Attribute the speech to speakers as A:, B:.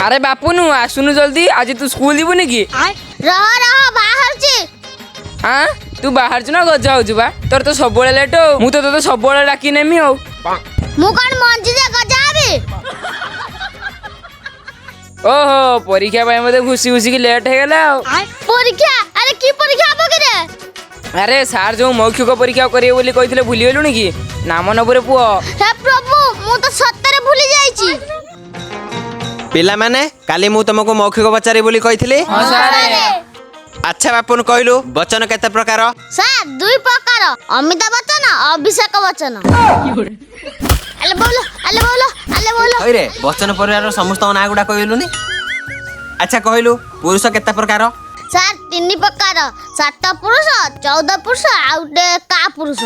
A: अरे बापू नु आसुनु जल्दी आज तू स्कूल जीवनी कि
B: रह रह बाहर छी।
A: हाँ तू बाहर छु ना गजा हो बा तोर तो सब लेट हो मु तो सब डाकी नेमी हो
B: मु कौन मंजी दे गजाबी।
A: ओहो परीक्षा पाए मते खुशी खुशी की लेट हे गेला
B: परीक्षा अरे की परीक्षा हबो कि रे।
A: अरे सार जो मौखिक परीक्षा करिए बोली कहितले भूली गेलुनी कि नाम नबरे पुओ।
B: हे प्रभु मु तो सत्तरे भूली जाईची।
C: पिला माने काली मु तुमको मौखिक पचारि बोली कहिथिले।
A: हां सारे
C: अच्छा बापुन कहलु वचन केते प्रकार।
B: सर दुई प्रकार अमिताभ बच्चन अभिषेक बच्चन। अले बोलो अले बोलो अले बोलो
C: होय रे वचन परिवार समस्त ना गुडा कहलुनी। अच्छा कहलु पुरुष केते प्रकार।
B: सर तीन प्रकार 7 पुरुष 14 पुरुष आउटे का पुरुष।